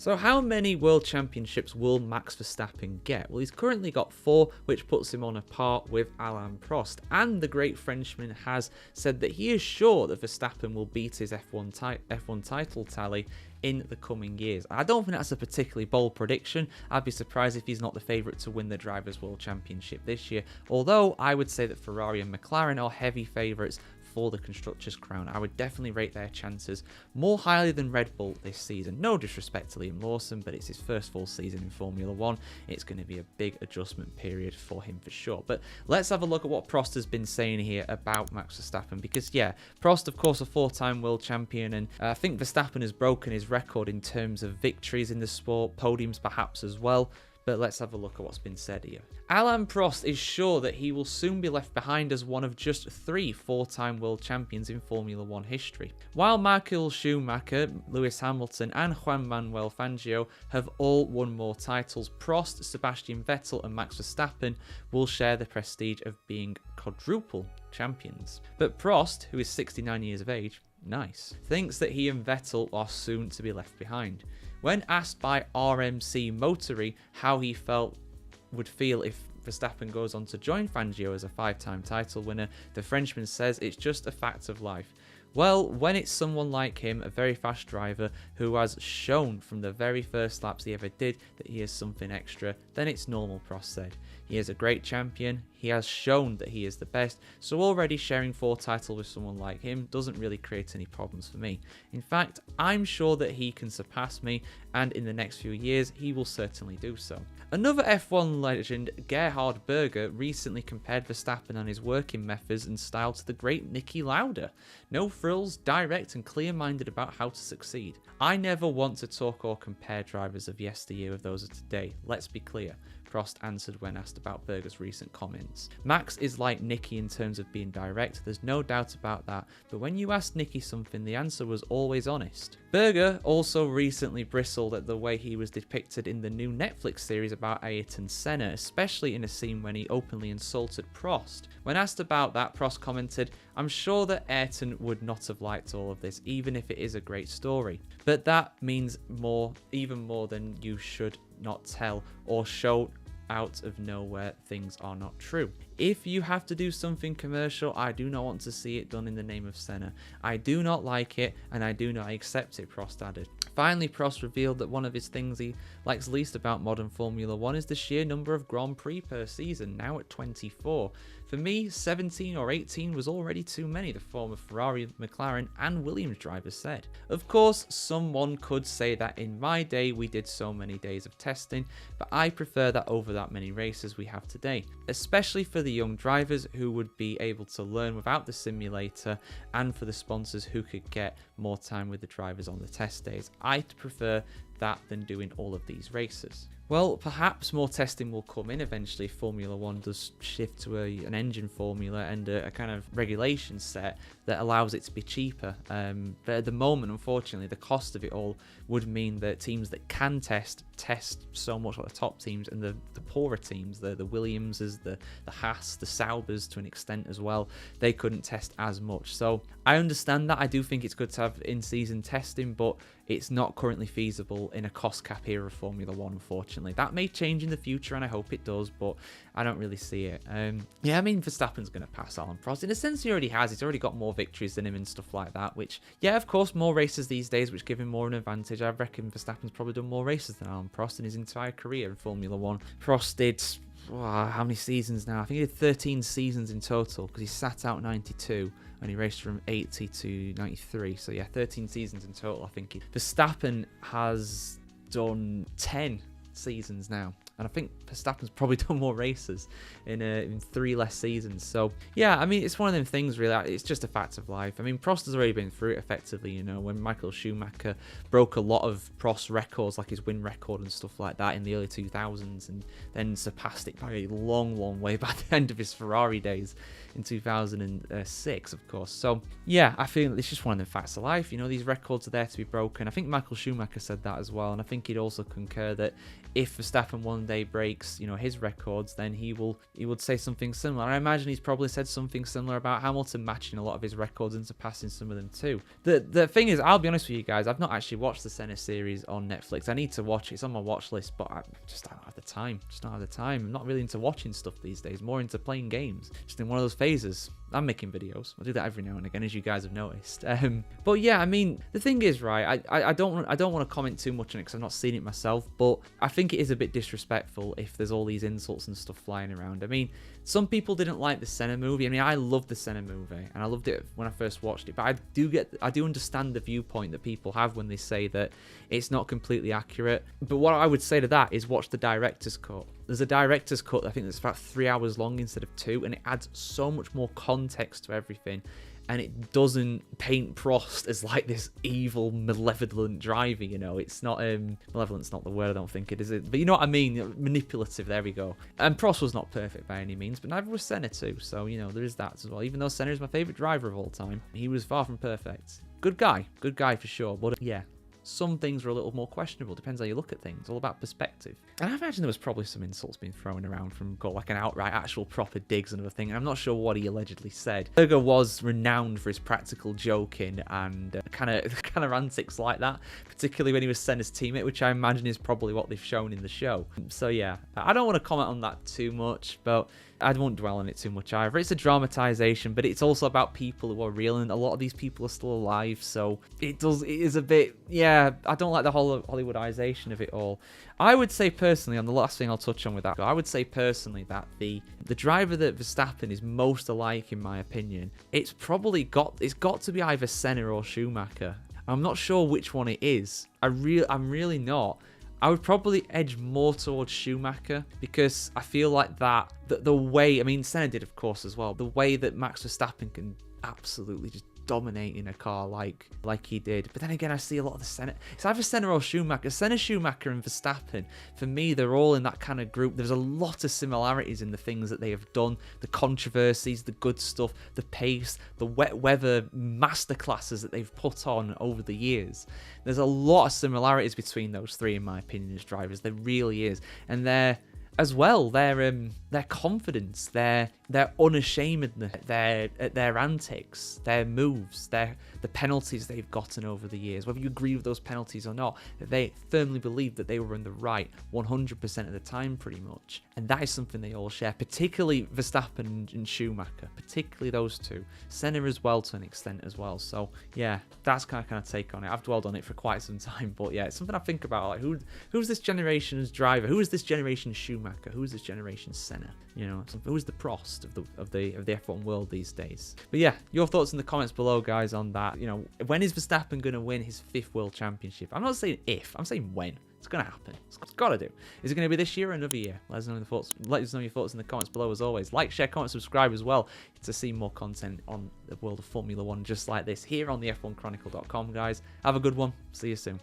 So how many World Championships will Max Verstappen get? Well, he's currently got 4, which puts him on a par with Alain Prost. And the great Frenchman has said that he is sure that Verstappen will beat his F1 title tally in the coming years. I don't think that's a particularly bold prediction. I'd be surprised if he's not the favourite to win the Drivers' World Championship this year. Although I would say that Ferrari and McLaren are heavy favourites for the Constructors' crown. I would definitely rate their chances more highly than Red Bull this season. No disrespect to Liam Lawson, but it's his first full season in Formula 1. It's going to be a big adjustment period for him for sure. But let's have a look at what Prost has been saying here about Max Verstappen, because yeah, Prost, of course, a 4-time world champion, and I think Verstappen has broken his record in terms of victories in the sport, podiums perhaps as well. But let's have a look at what's been said here. Alain Prost is sure that he will soon be left behind as one of just 3 4-time world champions in Formula 1 history. While Michael Schumacher, Lewis Hamilton and Juan Manuel Fangio have all won more titles, Prost, Sebastian Vettel and Max Verstappen will share the prestige of being quadruple champions. But Prost, who is 69 years of age, nice, thinks that he and Vettel are soon to be left behind. When asked by RMC Motory how he would feel if Verstappen goes on to join Fangio as a 5-time title winner, the Frenchman says it's just a fact of life. Well, when it's someone like him, a very fast driver, who has shown from the very first laps he ever did that he is something extra, then it's normal, Prost said. He is a great champion, he has shown that he is the best, so already sharing 4 titles with someone like him doesn't really create any problems for me. In fact, I'm sure that he can surpass me, and in the next few years, he will certainly do so. Another F1 legend, Gerhard Berger, recently compared Verstappen and his working methods and style to the great Niki Lauda. No frills, direct and clear-minded about how to succeed. I never want to talk or compare drivers of yesteryear with those of today, let's be clear, Prost answered when asked about Berger's recent comments. Max is like Niki in terms of being direct, there's no doubt about that, but when you asked Niki something, the answer was always honest. Berger also recently bristled at the way he was depicted in the new Netflix series about Ayrton Senna, especially in a scene when he openly insulted Prost. When asked about that, Prost commented, "I'm sure that Ayrton would not have liked all of this, even if it is a great story. But that means even more than you should not tell or show out of nowhere things are not true. If you have to do something commercial, I do not want to see it done in the name of Senna. I do not like it, and I do not accept it," Prost added. Finally, Prost revealed that one of his things he likes least about modern Formula 1 is the sheer number of Grand Prix per season, now at 24. For me, 17 or 18 was already too many, the former Ferrari, McLaren and Williams drivers said. Of course, someone could say that in my day we did so many days of testing, but I prefer that over that many races we have today, especially for the young drivers who would be able to learn without the simulator, and for the sponsors who could get more time with the drivers on the test days. I'd prefer that than doing all of these races. Well, perhaps more testing will come in eventually if Formula 1 does shift to an engine formula and a kind of regulation set that allows it to be cheaper. But at the moment, unfortunately, the cost of it all would mean that teams that can test so much like the top teams, and the poorer teams, the Williamses, the Haas, the Saubers to an extent as well, they couldn't test as much. So I understand that. I do think it's good to have in-season testing, but it's not currently feasible in a cost cap era of Formula 1, unfortunately. That may change in the future, and I hope it does, but I don't really see it. Yeah, I mean, Verstappen's going to pass Alain Prost. In a sense, he already has. He's already got more victories than him and stuff like that, which, yeah, of course, more races these days, which give him more an advantage. I reckon Verstappen's probably done more races than Alain Prost in his entire career in Formula 1. Prost did, how many seasons now? I think he did 13 seasons in total, because he sat out 92 and he raced from 80 to 93. So yeah, 13 seasons in total, I think. Verstappen has done 10 seasons now, and I think Verstappen's probably done more races in 3 less seasons. So yeah, I mean, it's one of them things really. It's just a fact of life. I mean, Prost has already been through it effectively, you know, when Michael Schumacher broke a lot of Prost records, like his win record and stuff like that in the early 2000s, and then surpassed it by a long way by the end of his Ferrari days in 2006, of course. So yeah, I feel it's just one of the facts of life. You know, these records are there to be broken. I think Michael Schumacher said that as well, and I think he'd also concur that if Verstappen day breaks, you know, his records, then he would say something similar. And I imagine he's probably said something similar about Hamilton matching a lot of his records and surpassing some of them too. The thing is, I'll be honest with you guys, I've not actually watched the Senna series on Netflix. I need to watch it. It's on my watch list, but I don't have the time. Just don't have the time. I'm not really into watching stuff these days. More into playing games. Just in one of those phases. I'm making videos. I do that every now and again, as you guys have noticed. But yeah, I mean, the thing is, right, I don't want to comment too much on it because I've not seen it myself, but I think it is a bit disrespectful if there's all these insults and stuff flying around. I mean, some people didn't like the Senna movie. I mean, I loved the Senna movie, and I loved it when I first watched it, but I do understand the viewpoint that people have when they say that it's not completely accurate. But what I would say to that is watch the director's cut. There's a director's cut, I think that's about 3 hours long instead of 2, and it adds so much more context to everything. And it doesn't paint Prost as like this evil, malevolent driver, you know. It's not, malevolent's not the word, I don't think it is. But you know what I mean? Manipulative, there we go. And Prost was not perfect by any means, but neither was Senna too. So, you know, there is that as well. Even though Senna is my favourite driver of all time, he was far from perfect. Good guy for sure. But yeah, some things were a little more questionable. Depends how you look at things. All about perspective. And I imagine there was probably some insults being thrown around from like an outright, actual proper digs and other thing. And I'm not sure what he allegedly said. Berger was renowned for his practical joking and kind of antics like that, particularly when he was Senna's teammate, which I imagine is probably what they've shown in the show. So yeah, I don't want to comment on that too much, but I won't dwell on it too much either. It's a dramatization, but it's also about people who are real, and a lot of these people are still alive, so it is a bit, yeah, I don't like the whole Hollywoodization of it all. I would say personally, on the last thing I'll touch on with that, I would say personally that the driver that Verstappen is most alike, in my opinion, it's got to be either Senna or Schumacher. I'm not sure which one it is. I'm really not. I would probably edge more towards Schumacher because I feel like the way, I mean, Senna did of course as well, the way that Max Verstappen can absolutely just dominate in a car like he did. But then again, I see a lot of the Senna. It's either Senna or Schumacher. Senna, Schumacher, and Verstappen, for me, they're all in that kind of group. There's a lot of similarities in the things that they have done, the controversies, the good stuff, the pace, the wet weather masterclasses that they've put on over the years. There's a lot of similarities between those three, in my opinion, as drivers. There really is. And they're as well, their confidence, their unashamedness, their antics, their moves, the penalties they've gotten over the years. Whether you agree with those penalties or not, they firmly believe that they were in the right 100% of the time, pretty much. And that is something they all share, particularly Verstappen and Schumacher, particularly those two. Senna as well, to an extent as well. So yeah, that's kind of take on it. I've dwelled on it for quite some time, but yeah, it's something I think about. Like, who's this generation's driver? Who is this generation's Schumacher? Who is this generation's Senna? You know, who is the Prost of the F1 world these days? But yeah, your thoughts in the comments below, guys, on that. You know, when is Verstappen going to win his 5th World Championship? I'm not saying if, I'm saying when. It's going to happen. It's got to do. Is it going to be this year or another year? Let us know your thoughts in the comments below, as always. Like, share, comment, subscribe as well to see more content on the world of Formula 1 just like this here on the F1Chronicle.com, guys. Have a good one. See you soon.